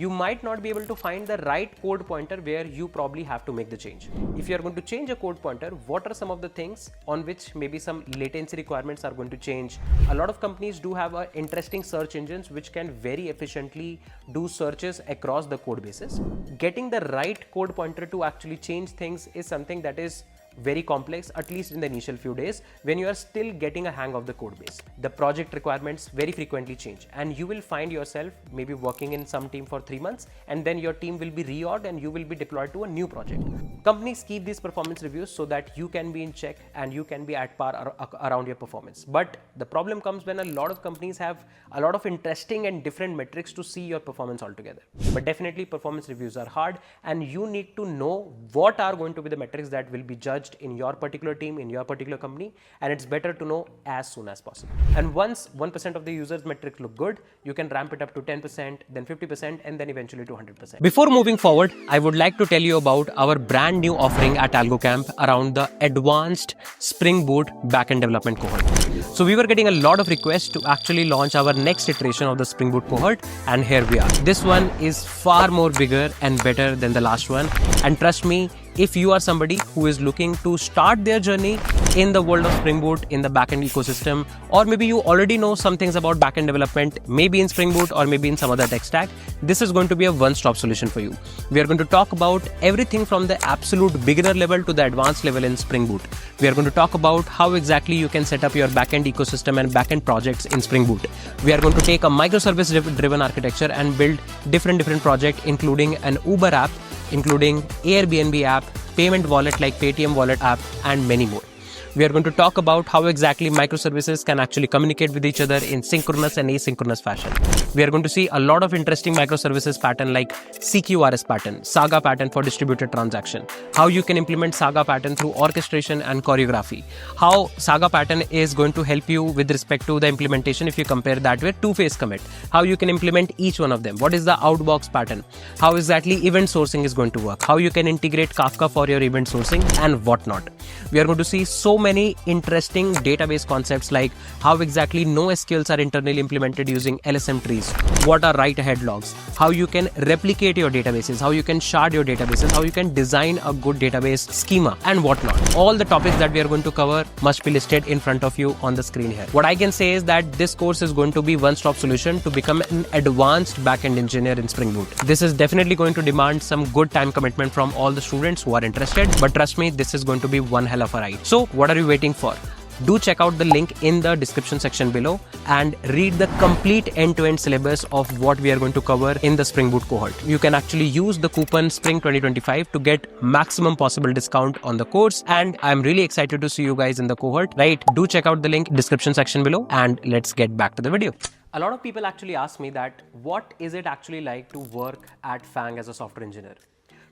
you might not be able to find the right code pointer where you probably have to make the change. If you are going to change a code pointer, what are some of the things on which maybe some latency requirements are going to change? A lot of companies do have interesting search engines which can very efficiently do searches across the code bases. Getting the right code pointer to actually change things is something that is very complex, at least in the initial few days when you are still getting a hang of the code base. The project requirements very frequently change, and you will find yourself maybe working in some team for 3 months, and then your team will be reorged and you will be deployed to a new project. Companies keep these performance reviews so that you can be in check and you can be at par around your performance. But the problem comes when a lot of companies have a lot of interesting and different metrics to see your performance altogether. But definitely performance reviews are hard, and you need to know what are going to be the metrics that will be judged in your particular team, in your particular company, and it's better to know as soon as possible. And once 1% of the users metrics look good, you can ramp it up to 10%, then 50%, and then eventually to 100%. Before moving forward, I would like to tell you about our brand new offering at Algocamp around the advanced Spring Boot backend development cohort. So we were getting a lot of requests to actually launch our next iteration of the Spring Boot cohort, and here we are. This one is far more bigger and better than the last one, and trust me, if you are somebody who is looking to start their journey in the world of Spring Boot in the backend ecosystem, or maybe you already know some things about backend development, maybe in Spring Boot or maybe in some other tech stack, this is going to be a one-stop solution for you. We are going to talk about everything from the absolute beginner level to the advanced level in Spring Boot. We are going to talk about how exactly you can set up your backend ecosystem and backend projects in Spring Boot. We are going to take a microservice-driven architecture and build different projects, including an Uber app, including Airbnb app, payment wallet like Paytm wallet app, and many more. We are going to talk about how exactly microservices can actually communicate with each other in synchronous and asynchronous fashion. We are going to see a lot of interesting microservices pattern like CQRS pattern, Saga pattern for distributed transaction, how you can implement Saga pattern through orchestration and choreography, how Saga pattern is going to help you with respect to the implementation if you compare that with two-phase commit, how you can implement each one of them, what is the outbox pattern, how exactly event sourcing is going to work, how you can integrate Kafka for your event sourcing, and whatnot. We are going to see so many interesting database concepts like how exactly NoSQLs are internally implemented using LSM trees, what are write-ahead logs, how you can replicate your databases, how you can shard your databases, how you can design a good database schema, and whatnot. All the topics that we are going to cover must be listed in front of you on the screen here. What I can say is that this course is going to be one-stop solution to become an advanced backend engineer in Spring Boot. This is definitely going to demand some good time commitment from all the students who are interested, but trust me, this is going to be one hell of a ride. So what are you waiting for? Do check out the link in the description section below and read the complete end-to-end syllabus of what we are going to cover in the Spring Boot cohort. You can actually use the coupon Spring 2025 to get maximum possible discount on the course, and I'm really excited to see you guys in the cohort. Right? Do check out the link description section below, and let's get back to the video. A lot of people actually ask me that what is it actually like to work at FAANG as a software engineer?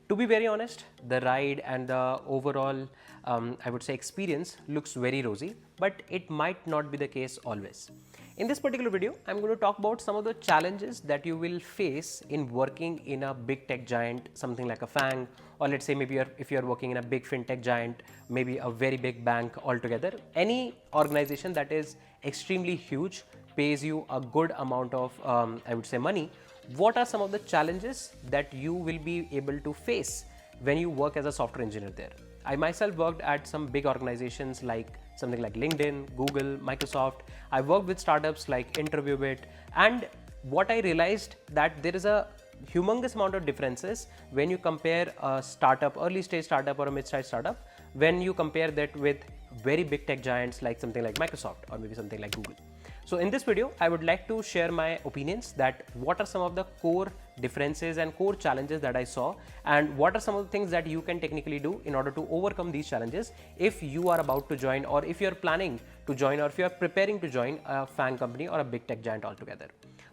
To be very honest, the ride and the overall, I would say, experience looks very rosy, but it might not be the case always. In this particular video, I'm going to talk about some of the challenges that you will face in working in a big tech giant, something like a FAANG, or let's say maybe if you're working in a big fintech giant, maybe a very big bank altogether. Any organization that is extremely huge, pays you a good amount of, I would say, money. What are some of the challenges that you will be able to face when you work as a software engineer there? I myself worked at some big organizations like something like LinkedIn, Google, Microsoft. I worked with startups like InterviewBit, and what I realized that there is a humongous amount of differences when you compare a startup, early stage startup or a mid-sized startup, when you compare that with very big tech giants like something like Microsoft or maybe something like Google. So in this video, I would like to share my opinions that what are some of the core differences and core challenges that I saw, and what are some of the things that you can technically do in order to overcome these challenges if you are about to join, or if you're planning to join, or if you're preparing to join a FAANG company or a big tech giant altogether.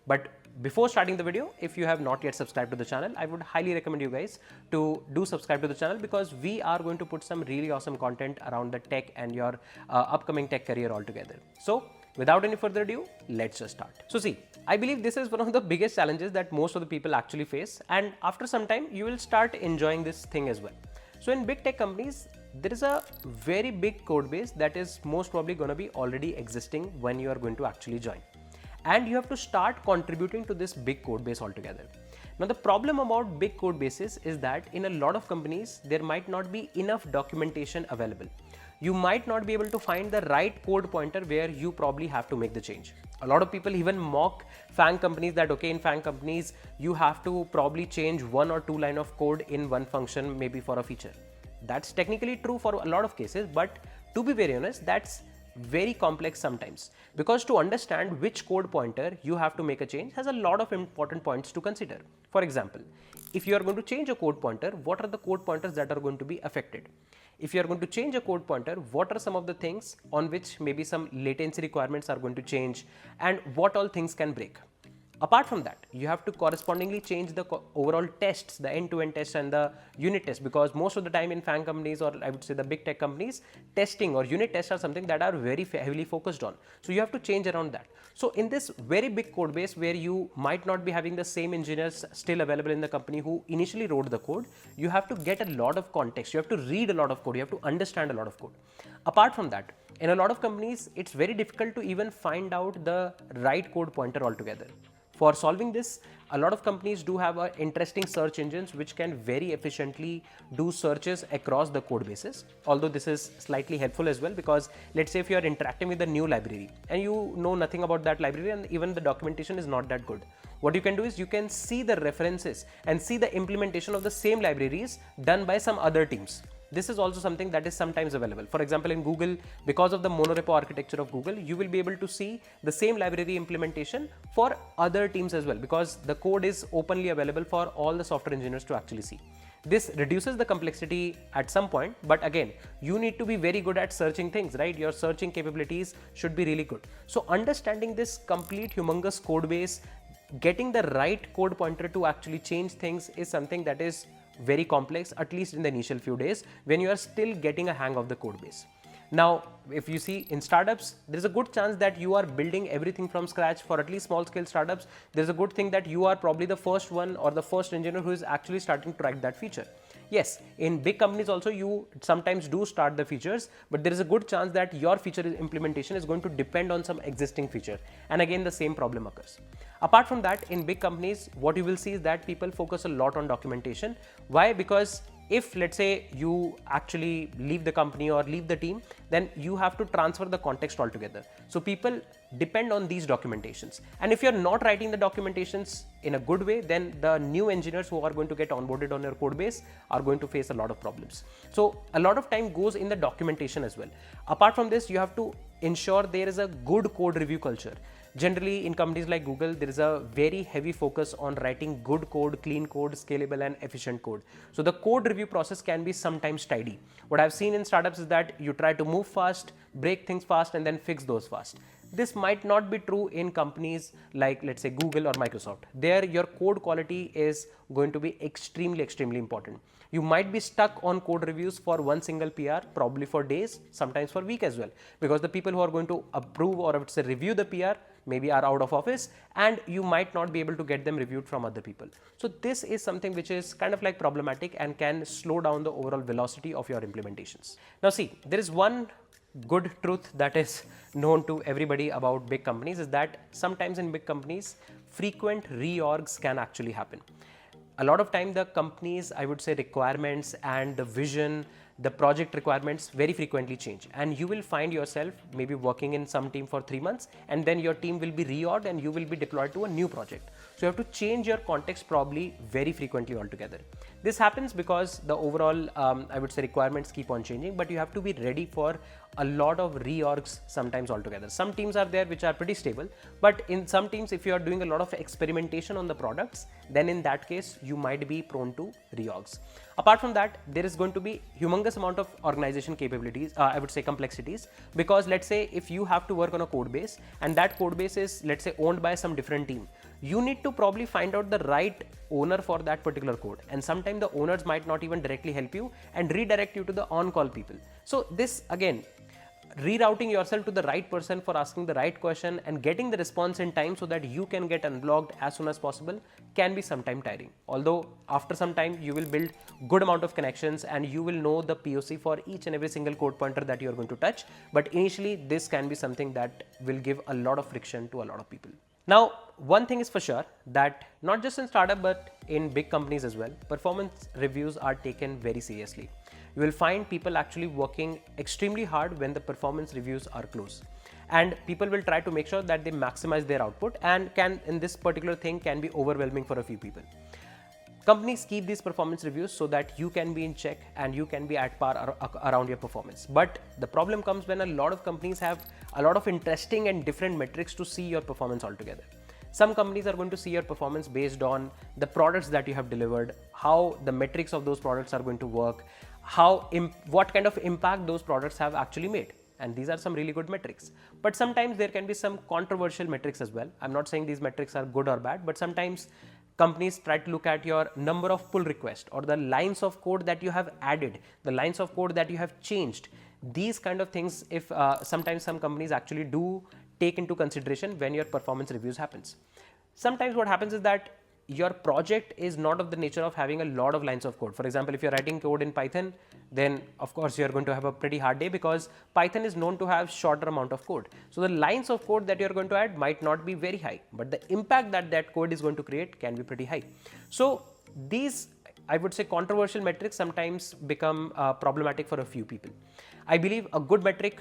But before starting the video, if you have not yet subscribed to the channel, I would highly recommend you guys to do subscribe to the channel, because we are going to put some really awesome content around the tech and your upcoming tech career altogether. So without any further ado, let's just start. So see, I believe this is one of the biggest challenges that most of the people actually face, and after some time you will start enjoying this thing as well. So in big tech companies, there is a very big code base that is most probably going to be already existing when you are going to actually join. And you have to start contributing to this big code base altogether. Now the problem about big code bases is that in a lot of companies, there might not be enough documentation available. You might not be able to find the right code pointer where you probably have to make the change. A lot of people even mock FAANG companies that, okay, in FAANG companies, you have to probably change 1 or 2 line of code in one function, maybe for a feature. That's technically true for a lot of cases, but to be very honest, that's very complex sometimes, because to understand which code pointer you have to make a change has a lot of important points to consider. For example, if you are going to change a code pointer, what are the code pointers that are going to be affected? If you are going to change a code pointer, what are some of the things on which maybe some latency requirements are going to change, and what all things can break? Apart from that, you have to correspondingly change the overall tests, the end-to-end tests and the unit tests, because most of the time in FAANG companies, or I would say the big tech companies, testing or unit tests are something that are very heavily focused on. So you have to change around that. So in this very big code base where you might not be having the same engineers still available in the company who initially wrote the code, you have to get a lot of context. You have to read a lot of code. You have to understand a lot of code. Apart from that, in a lot of companies, it's very difficult to even find out the right code pointer altogether. For solving this, a lot of companies do have interesting search engines which can very efficiently do searches across the code bases. Although this is slightly helpful as well, because let's say if you are interacting with a new library and you know nothing about that library and even the documentation is not that good, what you can do is you can see the references and see the implementation of the same libraries done by some other teams. This is also something that is sometimes available. For example, in Google, because of the monorepo architecture of Google, you will be able to see the same library implementation for other teams as well, because the code is openly available for all the software engineers to actually see. This reduces the complexity at some point, but again, you need to be very good at searching things, right? Your searching capabilities should be really good. So understanding this complete humongous code base, getting the right code pointer to actually change things is something that is very complex, at least in the initial few days when you are still getting a hang of the code base. Now, if you see in startups, there's a good chance that you are building everything from scratch. For at least small scale startups, there's a good thing that you are probably the first one or the first engineer who is actually starting to write that feature. Yes, in big companies also you sometimes do start the features, but there is a good chance that your feature implementation is going to depend on some existing feature. And again, the same problem occurs. Apart from that, in big companies, what you will see is that people focus a lot on documentation. Why? Because if let's say you actually leave the company or leave the team, then you have to transfer the context altogether. So people depend on these documentations. And if you're not writing the documentations in a good way, then the new engineers who are going to get onboarded on your code base are going to face a lot of problems. So a lot of time goes in the documentation as well. Apart from this, you have to ensure there is a good code review culture. Generally, in companies like Google, there is a very heavy focus on writing good code, clean code, scalable and efficient code. So the code review process can be sometimes tidy. What I've seen in startups is that you try to move fast, break things fast, and then fix those fast. This might not be true in companies like, let's say, Google or Microsoft. There, your code quality is going to be extremely important. You might be stuck on code reviews for one single PR, probably for days, sometimes for weeks as well, because the people who are going to approve or I would say review the PR maybe are out of office, and you might not be able to get them reviewed from other people. So this is something which is kind of like problematic and can slow down the overall velocity of your implementations. Now see, there is one good truth that is known to everybody about big companies, is that sometimes in big companies, frequent reorgs can actually happen. A lot of time the company's, I would say, requirements and the vision, the project requirements very frequently change, and you will find yourself maybe working in some team for 3 months, and then your team will be reorged and you will be deployed to a new project. So you have to change your context probably very frequently altogether. This happens because the overall, I would say, requirements keep on changing, but you have to be ready for a lot of reorgs sometimes altogether. Some teams are there which are pretty stable, but in some teams, if you are doing a lot of experimentation on the products, then in that case, you might be prone to reorgs. Apart from that, there is going to be humongous amount of organization capabilities, I would say complexities, because let's say if you have to work on a code base and that code base is, let's say, owned by some different team, you need to probably find out the right owner for that particular code, and sometimes the owners might not even directly help you and redirect you to the on-call people. So this again, rerouting yourself to the right person for asking the right question and getting the response in time so that you can get unblocked as soon as possible can be sometime tiring. Although after some time you will build good amount of connections and you will know the POC for each and every single code pointer that you are going to touch. But initially this can be something that will give a lot of friction to a lot of people. Now, one thing is for sure that not just in startup but in big companies as well, performance reviews are taken very seriously. You will find people actually working extremely hard when the performance reviews are close. And people will try to make sure that they maximize their output, and can in this particular thing can be overwhelming for a few people. Companies keep these performance reviews so that you can be in check and you can be at par around your performance. But the problem comes when a lot of companies have a lot of interesting and different metrics to see your performance altogether. Some companies are going to see your performance based on the products that you have delivered, how the metrics of those products are going to work, what kind of impact those products have actually made. And these are some really good metrics. But sometimes there can be some controversial metrics as well. I'm not saying these metrics are good or bad, but sometimes companies try to look at your number of pull requests or the lines of code that you have added, the lines of code that you have changed. These kind of things, if sometimes some companies actually do take into consideration when your performance reviews happens. Sometimes what happens is that your project is not of the nature of having a lot of lines of code. For example, if you're writing code in Python, then of course you're going to have a pretty hard day because Python is known to have shorter amount of code. So the lines of code that you're going to add might not be very high, but the impact that that code is going to create can be pretty high. So these, I would say, controversial metrics sometimes become problematic for a few people. I believe a good metric,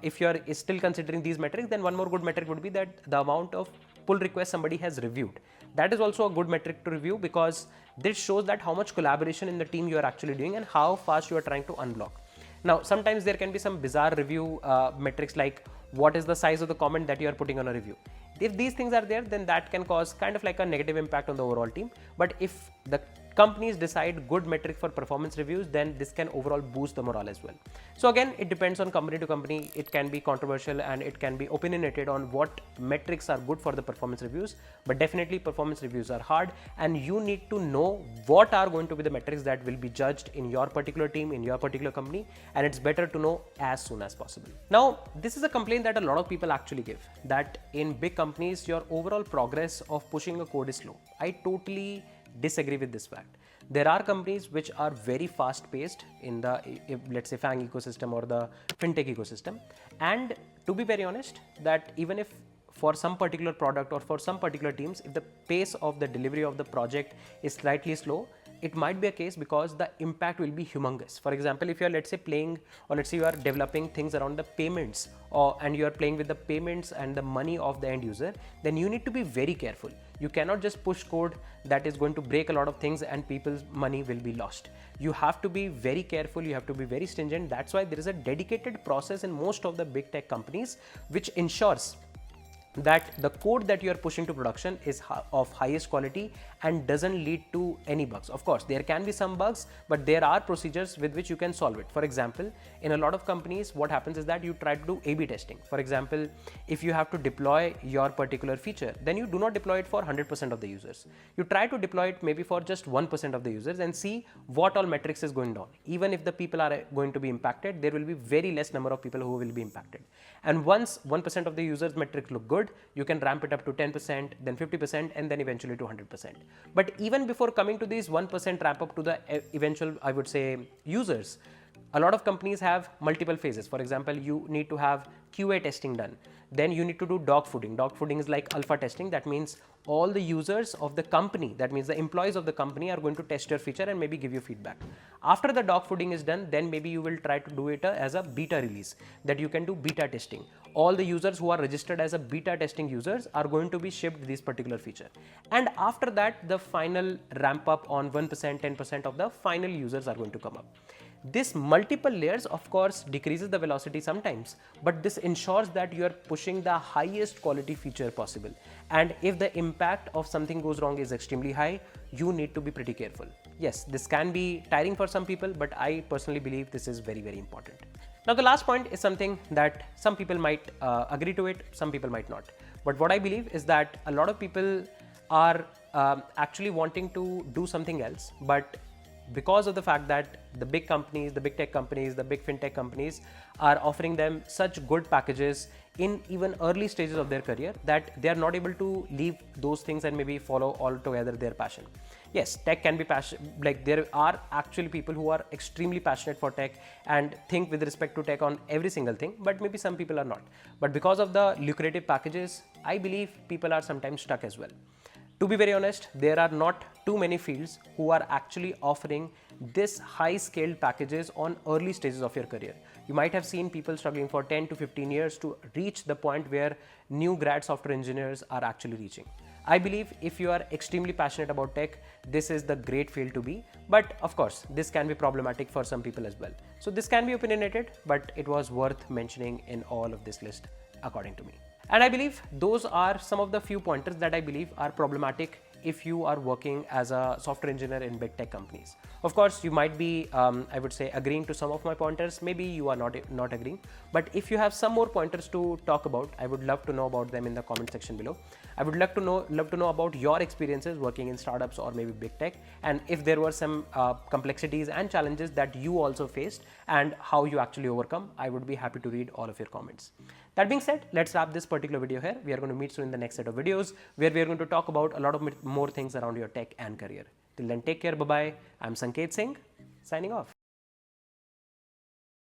if you're still considering these metrics, then one more good metric would be that the amount of pull requests somebody has reviewed. That is also a good metric to review because this shows that how much collaboration in the team you are actually doing and how fast you are trying to unblock. Now, sometimes there can be some bizarre review metrics like what is the size of the comment that you are putting on a review. If these things are there, then that can cause kind of like a negative impact on the overall team. But if the companies decide good metric for performance reviews, then this can overall boost the morale as well. So again, it depends on company to company. It can be controversial and it can be opinionated on what metrics are good for the performance reviews, but definitely performance reviews are hard and you need to know what are going to be the metrics that will be judged in your particular team, in your particular company, and it's better to know as soon as possible. Now, this is a complaint that a lot of people actually give, that in big companies, your overall progress of pushing a code is slow. I totally disagree with this fact. There are companies which are very fast paced in the, let's say, FAANG ecosystem or the fintech ecosystem. And to be very honest, that even if for some particular product or for some particular teams, if the pace of the delivery of the project is slightly slow, it might be a case because the impact will be humongous. For example, if you are, let's say, playing, or let's say you are developing things around the payments, and you are playing with the payments and the money of the end user, then you need to be very careful. You cannot just push code that is going to break a lot of things and people's money will be lost. You have to be very careful, you have to be very stringent. That's why there is a dedicated process in most of the big tech companies which ensures that the code that you are pushing to production is of highest quality and doesn't lead to any bugs. Of course, there can be some bugs, but there are procedures with which you can solve it. For example, in a lot of companies, what happens is that you try to do A/B testing. For example, if you have to deploy your particular feature, then you do not deploy it for 100% of the users. You try to deploy it maybe for just 1% of the users and see what all metrics is going on. Even if the people are going to be impacted, there will be very less number of people who will be impacted. And once 1% of the users metrics look good, you can ramp it up to 10%, then 50%, and then eventually to 100%. But even before coming to these 1% ramp up to the eventual, I would say, users, a lot of companies have multiple phases. For example, you need to have QA testing done. Then you need to do dog fooding. Dog fooding is like alpha testing. That means all the users of the company, that means the employees of the company, are going to test your feature and maybe give you feedback. After the dog fooding is done, then maybe you will try to do it as a beta release, that you can do beta testing. All the users who are registered as a beta testing users are going to be shipped this particular feature. And after that, the final ramp up on 1%, 10% of the final users are going to come up. This multiple layers, of course, decreases the velocity sometimes, but this ensures that you are pushing the highest quality feature possible. And if the impact of something goes wrong is extremely high, you need to be pretty careful. Yes, this can be tiring for some people, but I personally believe this is very, very important. Now, the last point is something that some people might agree to it, some people might not. But what I believe is that a lot of people are actually wanting to do something else, but because of the fact that the big companies, the big tech companies, the big fintech companies are offering them such good packages in even early stages of their career, that they are not able to leave those things and maybe follow altogether their passion. Yes, tech can be passionate, like there are actually people who are extremely passionate for tech and think with respect to tech on every single thing, but maybe some people are not. But because of the lucrative packages, I believe people are sometimes stuck as well. To be very honest, there are not too many fields who are actually offering this high scaled packages on early stages of your career. You might have seen people struggling for 10 to 15 years to reach the point where new grad software engineers are actually reaching. I believe if you are extremely passionate about tech, this is the great field to be. But of course, this can be problematic for some people as well. So this can be opinionated, but it was worth mentioning in all of this list, according to me. And I believe those are some of the few pointers that I believe are problematic if you are working as a software engineer in big tech companies. Of course, you might be, I would say, agreeing to some of my pointers. Maybe you are not agreeing. But if you have some more pointers to talk about, I would love to know about them in the comment section below. I would love to know about your experiences working in startups or maybe big tech, and if there were some complexities and challenges that you also faced and how you actually overcome. I would be happy to read all of your comments. That being said, let's wrap this particular video here. We are going to meet soon in the next set of videos where we are going to talk about a lot of more things around your tech and career. Till then, take care. Bye-bye. I'm Sanket Singh, signing off.